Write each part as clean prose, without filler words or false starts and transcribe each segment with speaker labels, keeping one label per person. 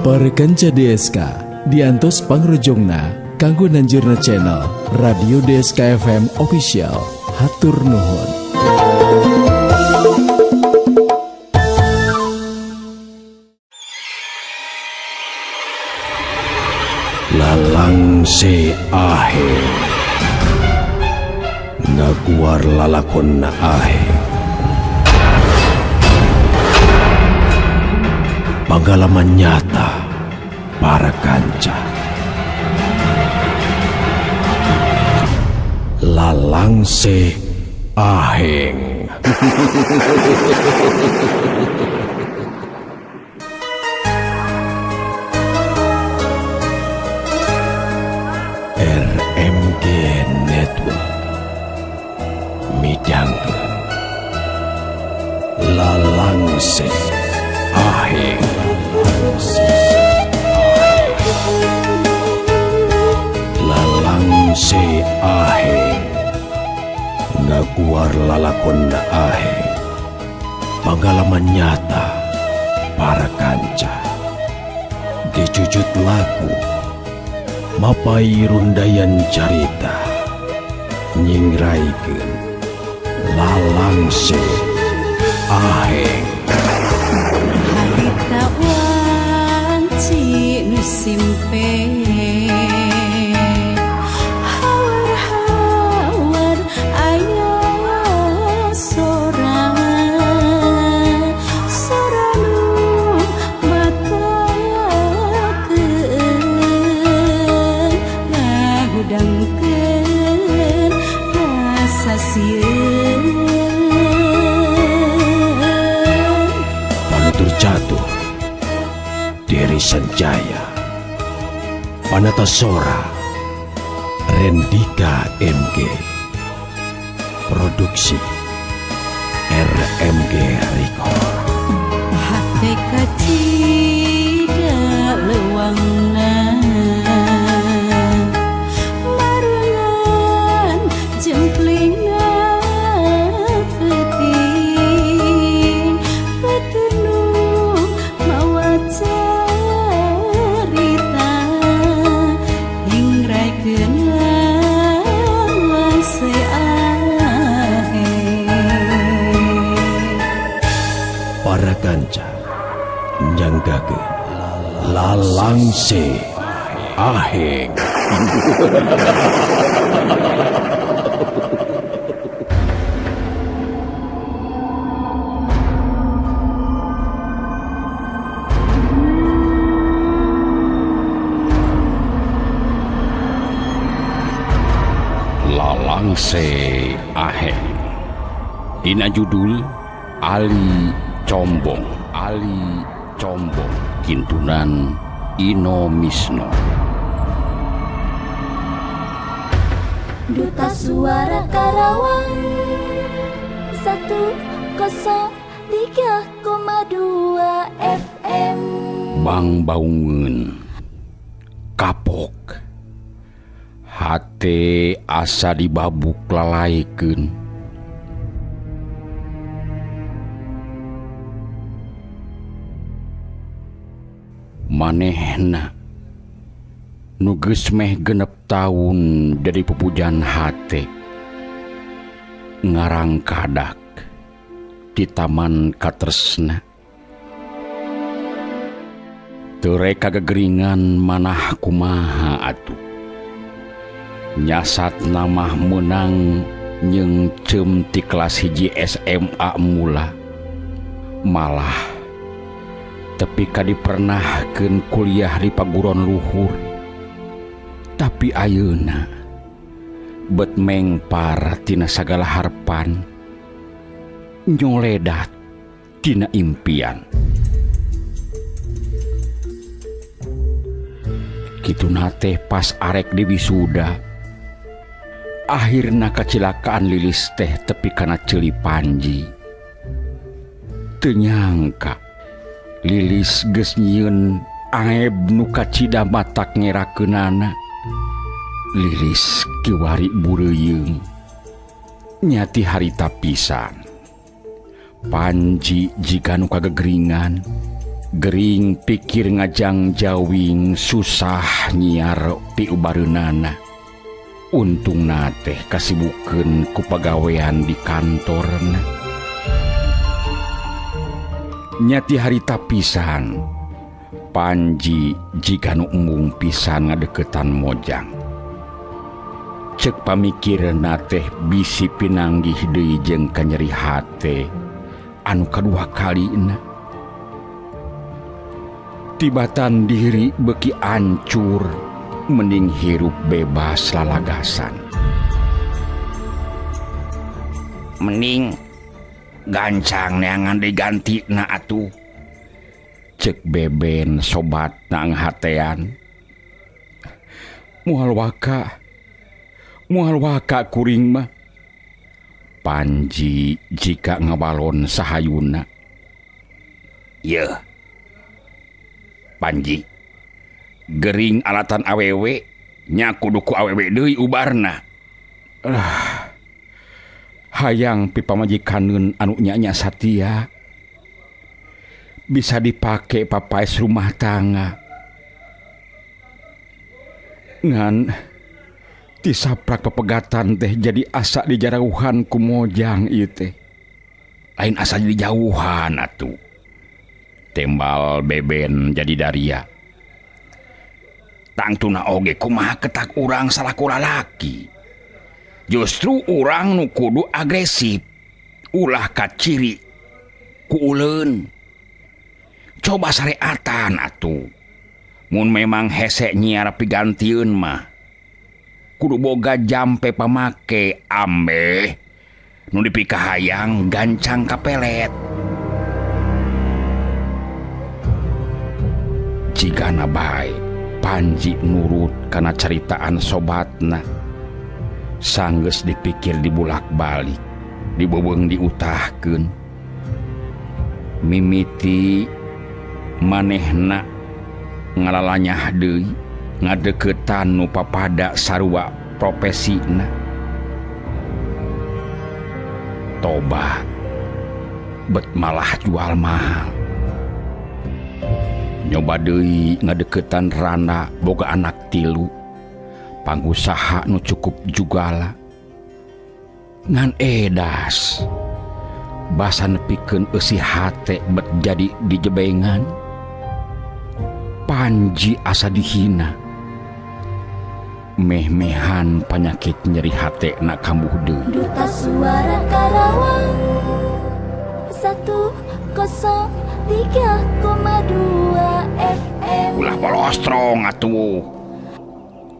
Speaker 1: Perekanca DSK diantos pangrojongna kanggo nanjurna channel Radio DSK FM Official. Hatur nuhun.
Speaker 2: Lalang se ahe naguar lalakon na ahe pengalaman nyata para kanca. Lalang se aheng. RMG Network midangkeun Lalang se aheng. Lalang se aheng ngaguar lalakon na aheng pengalaman nyata para kanca. Dijujut lagu mapai rundayan carita nyingraikeun lalang se aheng.
Speaker 3: Harita wanci nu simpe hawar-hawar aya sora nu batakeun ngagudangkeun rasa sieun.
Speaker 2: Panutur jatuh Diri Sanjaya Panatasora Rendika MG. Produksi RMG Record.
Speaker 3: Hate kacida lewangna marangan jemplinga peuting petenu mawa carita hingraikeun lalang se aheng.
Speaker 2: Para kanca nyanggakeun lalang se aheng. Lalang se aheng. Dina judul Ali Combong. Ali Combong kintunan Ino Misno.
Speaker 4: Duta Suara Karawang 103,2 FM.
Speaker 2: Bang baungeun kapok hate asa dibabuk lalaikeun. Manehna nu geus meh genep taun dari pupujan hate ngarang kadak di taman katresna. Teu rek kagegeringan manah kumaha atuh. Nyasat namah menang nyengcem ti kelas hiji SMA mula. Malah tapi kadipernahkeun kuliah di paguron luhur. Tapi ayeuna bet mengpar tina sagala harapan nyoledat tina impian. Kituna teh pas arek di wisuda akhirna kecelakaan Lilis teh tepi kana ceuli Panji. Teu nyangka Lilis geus nyieun aeb nu kacida matak ngerakeunana. Lilis kiwari bureuyeung nyati harita pisan. Panji jika nu kagegeringan Gering pikir ngajang jawing susah nyiar piubareunana. Untung teh kasibukeun ku pagawean di kantorna. Nyati harita pisan Panji jika nu embung pisan ngadeketan Mojang. Cek pamikirna teh bisi pinanggih deui jeung kanyeri hate anu kadua kalina. Tibatan diri beki ancur mending hirup bebas lalagasan. Mending gancang neangan diganti na atuh, cek Beben sobat nang hatean. Mual waka kuring mah. Panji jika ngabalon sahayuna. Yeuh Panji, gering alatan awewe nya kudu ku awewe deui ubarna. Hayang pipamajikaneun anu nya satia bisa dipake papaes rumah tangga. Ngan tisaprak pepegatan teh jadi asa dijarauhan ku Mojang ieu teh. Lain asa jadi jauhan atuh. Tembal Beben jadi daria. Tangtuna oge kumaha ketak urang salaku lalaki. Justru urang nu kudu agresif. Ulah kaciri ku uleun. Coba sareatan atuh. Mun memang hese nyiar pigantieun mah kudu boga jampe pamake ambe nu dipikahayang gancang kapelet. Jigana bae Panji nurut kana caritaan sobatna. Sanggeus dipikir dibulak-balik, dibebeung diutahkeun. Mimiti manehna ngalalanyah deui ngadeukeutan nu papada sarua profesina. Toba bet malah jual mahal. Nyoba deui ngadeukeutan Rana boga anak 3, pangusaha nu cukup jugala. Ngan edas basa nepikeun eusi hate bet jadi dijebengan. Panji asa dihina. Meh-mehan panyakit nyeri hate na kambuh deui.
Speaker 4: Duta Suara Karawang 103,2 FM.
Speaker 2: Ulah bolostrong atuh,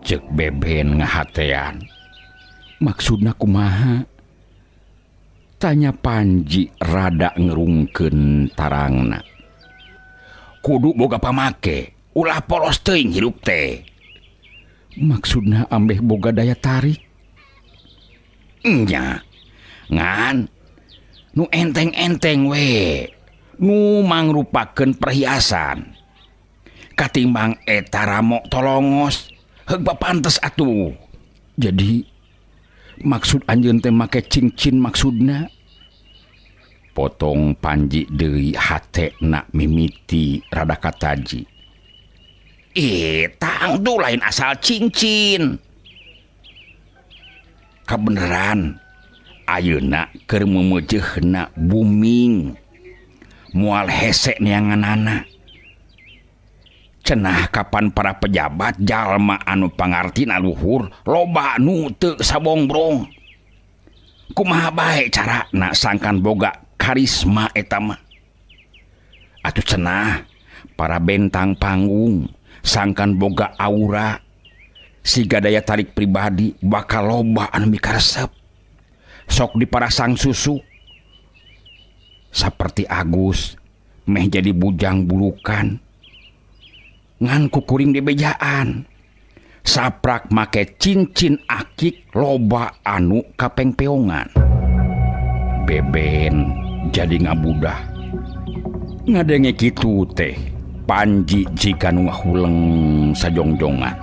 Speaker 2: cek Beben ngahatean. Maksudna kumaha? Tanya Panji rada ngerungkeun tarangna. Kudu boga pamake, ulah polos teuing hirup teh. Maksudna ambeh boga daya tarik? Nya, ngan nu enteng-enteng we, nu mangrupakeun perhiasan. Katimbang eta ramok tolongos, heug papantes atuh. Jadi maksud anjeun teh make cincin maksudna? Potong Panji deui hatena mimiti rada kataji. Tang tuh lain asal cincin. Kabeneran ayeuna keur memeujeuna booming. Moal hese neanganana. Cenah kapan para pejabat jalma anu pangartina luhur loba nu teu sabongbrong. Kumaha bae carana sangkan boga karisma eta mah. Atuh cenah para bentang panggung sangkan boga aura, siga daya tarik pribadi bakal loba anu mikaresep. Sok diparasang susu. Saperti Agus meh jadi bujang bulukan. Ngan kukuring di bejaan. Saprak make cincin akik loba anu kapengpeongan. Beben jadi ngabudah. Ngadenge kitu teh Panji jika nu ngahuleng sajongjongan.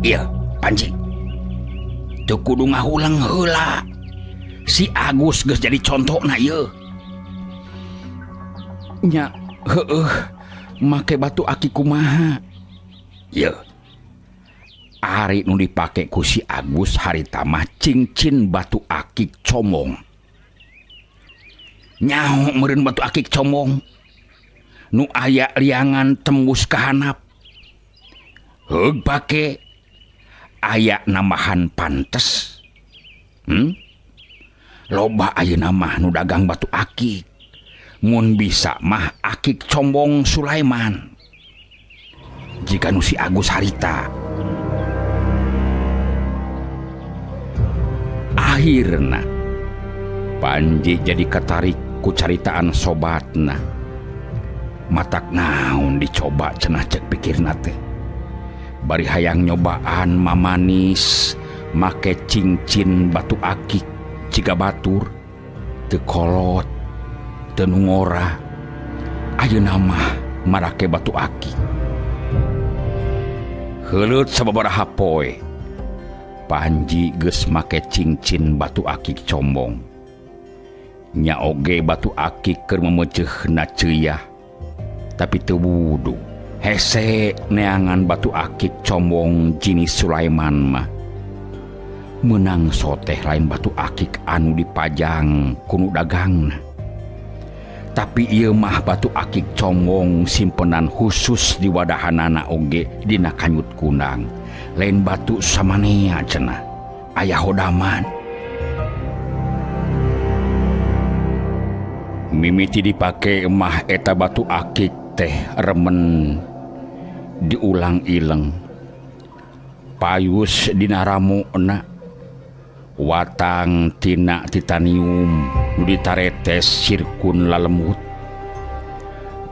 Speaker 2: Iya Panji, teu kudu ngahuleng heula. Si Agus geus jadi contohna ieu. Nya make batu aki kumaha? Ye ari nu dipake ku si Agus harita mah cincin batu akik comong. Nyaho meureun batu akik comong nu aya liangan tembus ka hanap. Heug pake aya nambahan pantes. Loba ayeuna mah nu dagang batu akik. Mun bisa mah akik combong Sulaiman. Jika nu si Agus harita. Akhirna Panji jadi katarik ku caritaan sobatna. Matak naon dicoba cenah cek pikirna teh. Bari hayang nyobaan mamanis make cincin batu akik ciga batur teu kolot teu ngora. Ayeuna mah marake batu akik. Heuleut sababaraha poe Panji geus make cincin batu akik combong. Nya oge batu akik keur memeuceuna ceuyah. Tapi teu wudu. Hese neangan batu akik combong jinis Sulaiman mah. Menang soteh lain batu akik anu dipajang kuno dagangna. Tapi ieu mah batu akik combong simpenan khusus di wadahanana oge dina kanyut kunang. Lain batu samanea cenah aya hodaman. Mimiti dipake mah eta batu akik teh remen diulang ileng. Payus dina ramuna watang tina titanium nu ditaretes sirkun lalemut.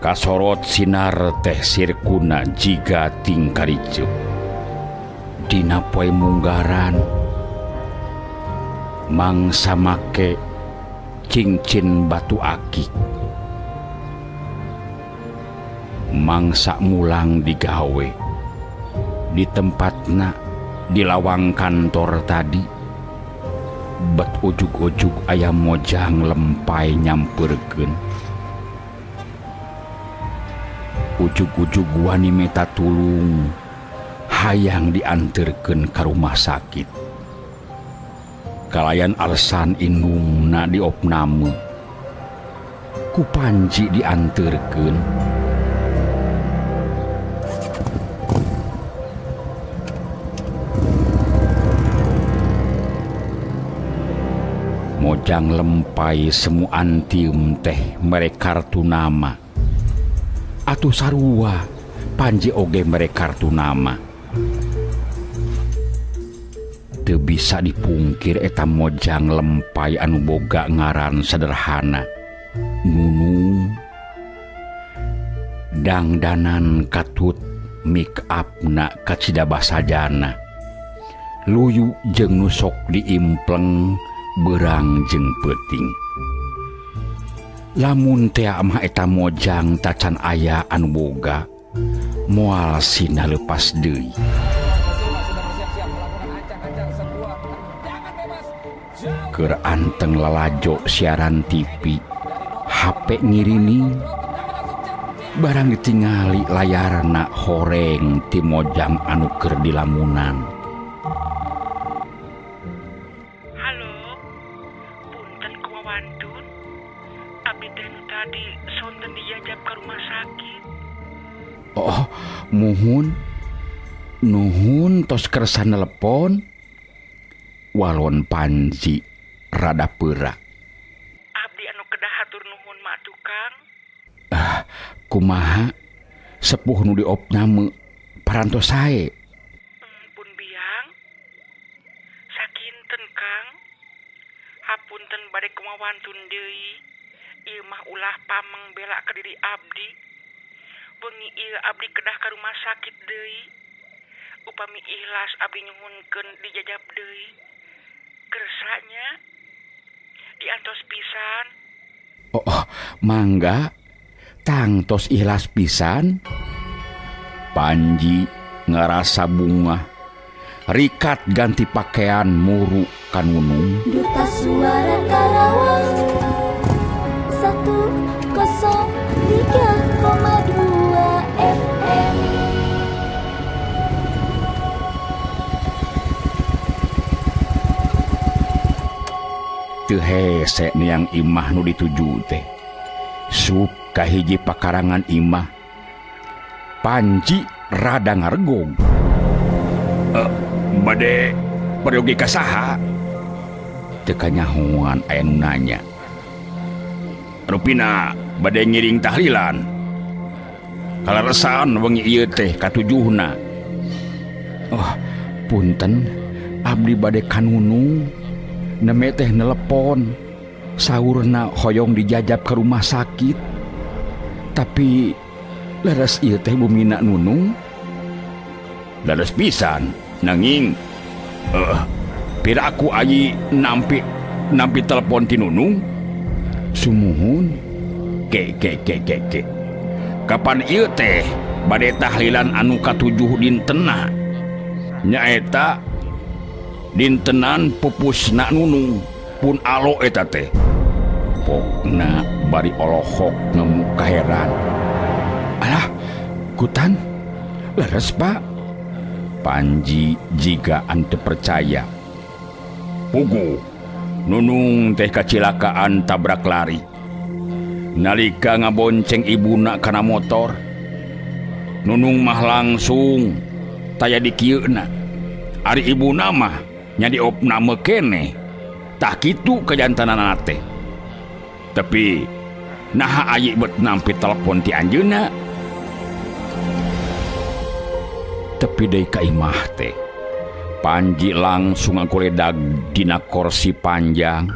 Speaker 2: Kasorot sinar teh sirkuna jiga tingkariceuk. Dina poe munggaran mangsa make cincin batu akik. Mangsa mulang digawe di tempatna di lawang kantor tadi. Bet ujug-ujug aya mojang lempai nyampeurkeun. Ujug-ujug wani meta tulung hayang dianterkeun ka rumah sakit. Kalayan alasan indungna diopname ku Panji dianterkeun. Mojang lempai semu antium teh mere kartu nama. Atuh sarua Panji oge mere kartu nama. Teu bisa dipungkir eta mojang lempai anu boga ngaran sederhana Nunung. Dangdanan katut make upna kacida basajana. Luyu jeung nusok diimpleng berang jeung peuting. Lamun teh mah eta mojang tacan aya anu boga moal sina leupas deui. Keur anteng lalajo siaran TV, HP ngirini, barang ditingali layarna horeng ti mojang anu keur dilamunan.
Speaker 5: Halo, punten kuwawantun, abdi teh nu tadi sonten dijajab ka rumah sakit.
Speaker 2: Oh, nuhun tos kersa nelepon. Walon Panji rada peura.
Speaker 5: Abdi anu kedah hatur nuhun mak tukang.
Speaker 2: Kumaha sepuh nu diopname parantos sae.
Speaker 5: Pun biang sakinten Kang. Hapunten bade kumawantun deui. Ieu mah ulah pameng bela ka diri abdi. Wengi ieu abdi kedah ka rumah sakit deui. Upami ikhlas abdi nyuhunkeun dijajab deui. Kersanya diantos pisan.
Speaker 2: Oh, mangga tangtos ikhlas pisan. Panji ngarasa bunga rikat ganti pakaian muru ka Nunung.
Speaker 4: Duta Suara Karawang 102
Speaker 2: teu hese yang imah nu dituju teh. Sup ka hiji pakarangan imah. Panji rada ngargog. Bade pergi ka saha? Teu kanyahoan aya nu nanya. Rupina bade ngiring tahlilan. Kalaresan wengi ieu teh katujuhna. Oh, punten, abdi bade kanunung. Neme teh nelepon. Saurna hoyong dijajab ke rumah sakit. Tapi leres ieu teh bumina nunung. Leres pisan, nanging pira aku ayi nampi telepon ti nunung. Sumuhun. Ke. Kapan ieu teh bade tahlilan anu katujuh dintenna? Nyaeta dintenan pupusna nunung pun alo eta teh. Pokna bari olohok ngemu kaheran. Alah, kutan leres pak. Panji jiga ante percaya. Pugu nunung teh kacilakaan tabrak lari. Nalika ngabonceng ibuna kana motor, nunung mah langsung taya di kieuna. Ari ibuna mah nya diopna mekene. Tah kitu kajantanana teh. Tapi naha ayi bet nampi telepon ti anjeunna. Tapi deui ka imah teh. Panji langsung ngagoledag dina kursi panjang.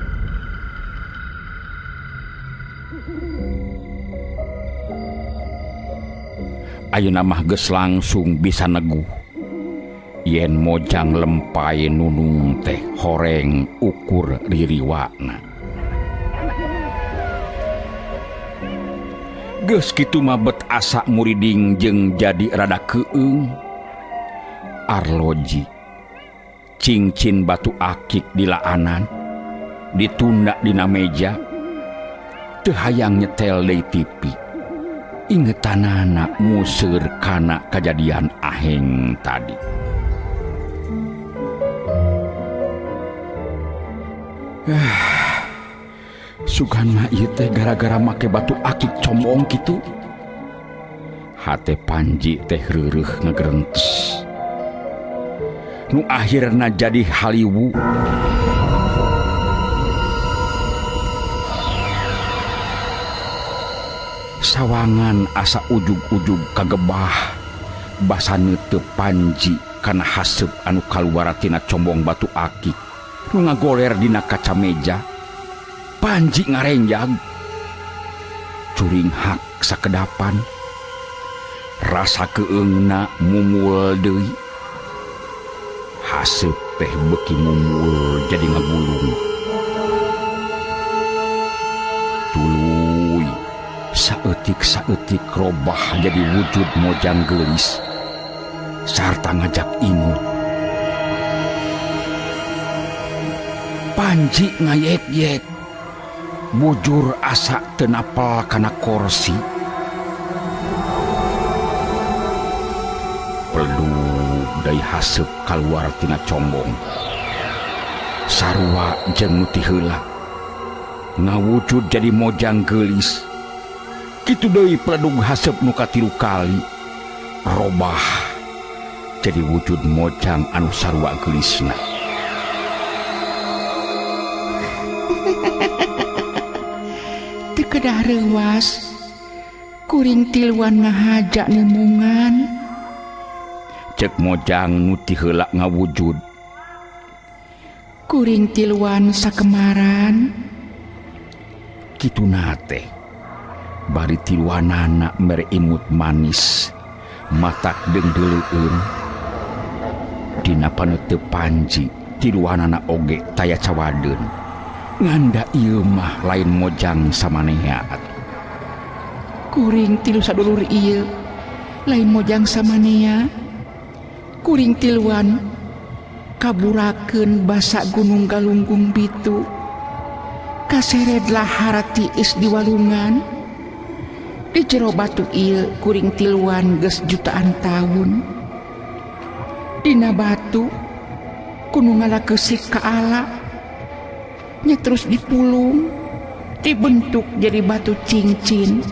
Speaker 2: Ayeuna mah geus langsung bisa neguh yen mojang lempay nunung teh horeng ukur ririwana. Geus kitu mah bet asa muriding jeung jadi rada keueung. Arloji cincin batu akik di laanan ditunda dina meja. Teu hayang nyetel deui TV. Ingetanana museur kana kajadian aheng tadi. Sugan mah ieu teh gara-gara make batu akik combong kitu. Hate Panji teh reureuh ngagerentes. Nu akhirna jadi haliwu. Sawangan asa ujug-ujug kagebah basana teu Panji kana haseup anu kaluar tina combong batu akik nu ngagoler dina kaca meja. Panji ngarenjag curing hak sakedapan. Rasa keueungna mumul deui. Haseup teh beuki mumul jadi ngabulung. Tuluy saeutik robah jadi wujud mojang geulis sarta ngajak ingut. Panji ngayek-yek bujur asa teu napal kana kursi. Peldu deui haseup kaluar tina combong. Sarua jeung nu ti heula ngawujud jadi mojang geulis. Kitu deui peledug haseup nu katilu kali robah jadi wujud mojang anu sarua geulisna.
Speaker 6: Teu kedah reuwas kuring tiluan ngahaja nemungan.
Speaker 2: Cek mojang nu ti heula ngawujud.
Speaker 6: Kuring tiluan sakemaran.
Speaker 2: Kituna teh bari tiluanana mere imut manis matak dengdeleueun. Dina paneuteuk Panji tiluanana oge taya cawadeun. Nganda ieu mah lain mojang samanehna.
Speaker 6: Kuring tilu sadulur ieu lain mojang samanea. Kuring tiluan kaburakeun basa Gunung Galunggung Bitu. Kaseret lahar tiis di walungan. Di jero batu ieu kuring tiluan geus jutaan tahun. Dina batu kudu ngalakeusik ka ala. nya terus dipulung dibentuk jadi batu cincin.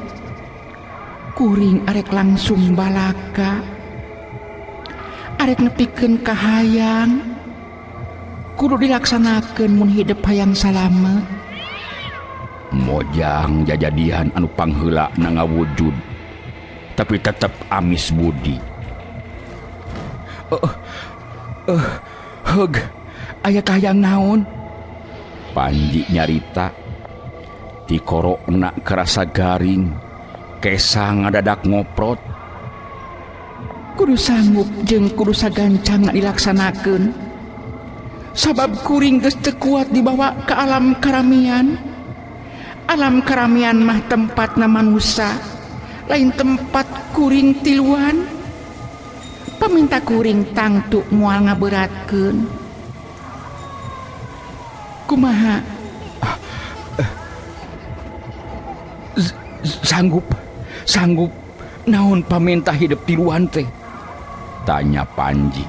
Speaker 6: Kuring arek langsung balaka, arek nepikeun kahayang, kudu dilaksanakeun mun hidup hayang salamet.
Speaker 2: Mojang jajadian anu pangheula na ngawujud, tapi tetep amis budi.
Speaker 6: Heg, aya kahayang naon?
Speaker 2: Panji nyarita, ti korokna kerasa garing, kesang ngadadak ngoprot.
Speaker 6: Kudu sanggup jeung kudu sagancang dilaksanakeun. Sabab kuring geus teu kuat dibawa ke alam karamian. Alam karamian mah tempatna manusia, lain tempat kuring tiluan. Paminta kuring tangtu moal ngaberatkeun. Kumaha?
Speaker 2: Sanggup naon paminta hidup tiluan teh? Tanya Panji.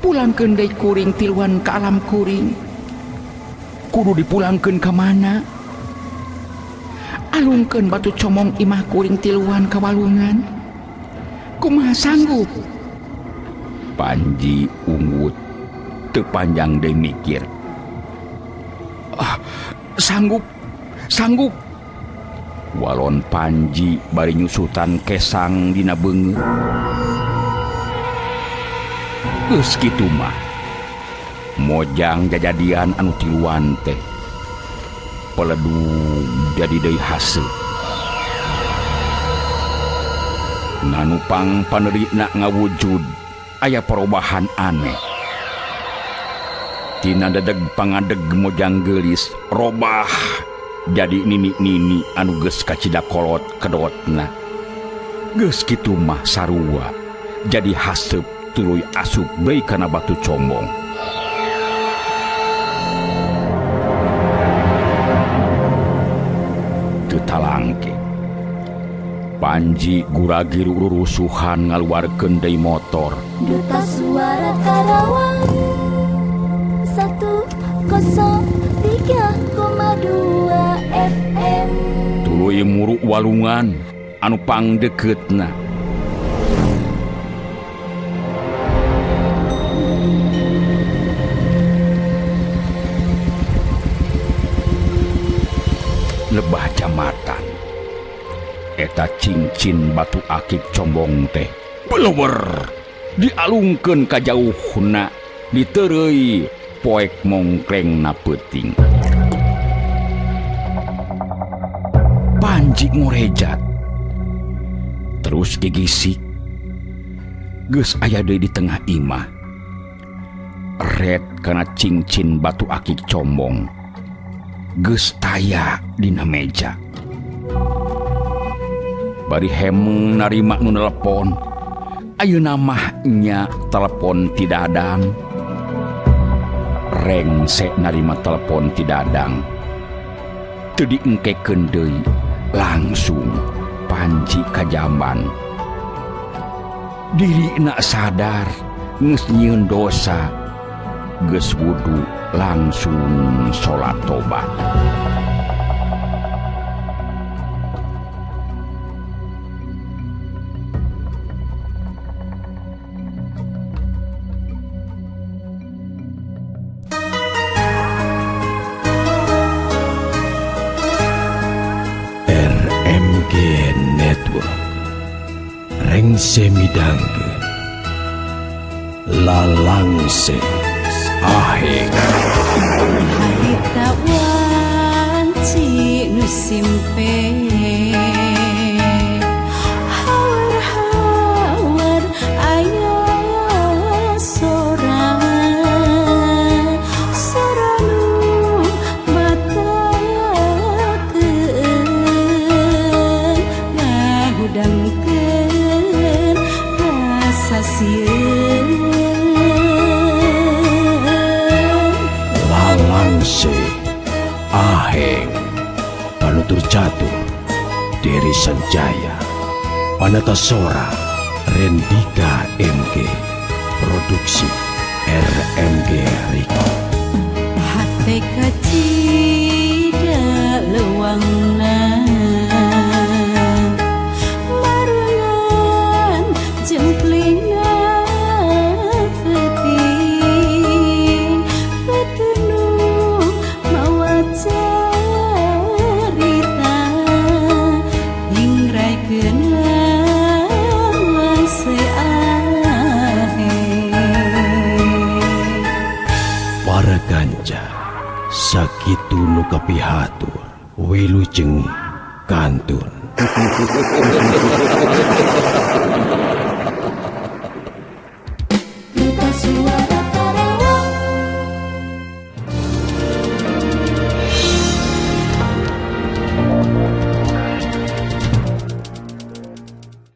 Speaker 6: Pulangkeun deui kuring tiluan ke alam kuring.
Speaker 2: Kudu dipulangkeun ka mana?
Speaker 6: Alungkeun batu comong imah kuring tiluan ka walungan. Kumaha sanggup?
Speaker 2: Panji ungut teu panjang deui mikir. Sanggup. Walon Panji bari nyusutan kesang dina beungeut. Geus kitu mah, mojang jajadian anu tiluan teh peledung jadi deui haseut. Nanupang paneurina ngawujud aya perubahan aneh. Tina dadeg pangadeg mojang geulis robah jadi nini-nini anu geus kacida kolot kedotna. Geus kitu mah sarua jadi haseup tuluy asup deui kana batu combong. Teu talangke Panji guragi rurusuhan ngaluarkeun deui motor.
Speaker 4: Duta Suara Karawang 103,2 FM.
Speaker 2: Tuluy muru walungan anu pangdekeutna. Lebah jamatan eta cincin batu akik combong teh belewer dialungkeun ka jauhna diteureuy poek mongklengna peuting. Panji ngorejat terus gigisik geus aya deui di tengah imah red kana cincin batu akik combong geus taya dina meja. Bari hemeng narima nu nelepon, ayeuna mah nya telepon ti Dadang. Rengse narima telepon ti Dadang, teu diengkekeun deui, langsung Panji ka jamban. Dirina sadar geus nyieun dosa, geus wudu langsung sholat tobat.
Speaker 1: RMG Network Rengse midangkeun Lalangse Aheng
Speaker 3: Harita wanci nu simpe hawar-hawar aya sora nu batakeun ngahudangkeun rasa sieun.
Speaker 1: Lalangse Aheng Panutur Catur Dery Sanjaya Panatasora Rendika MG Produksi RMG Record.
Speaker 3: teka cida lewangna marangan jemplinga peti petenu mawa cerita ingrai
Speaker 7: para ganja sakitu nu kapihatur wilujeng kantun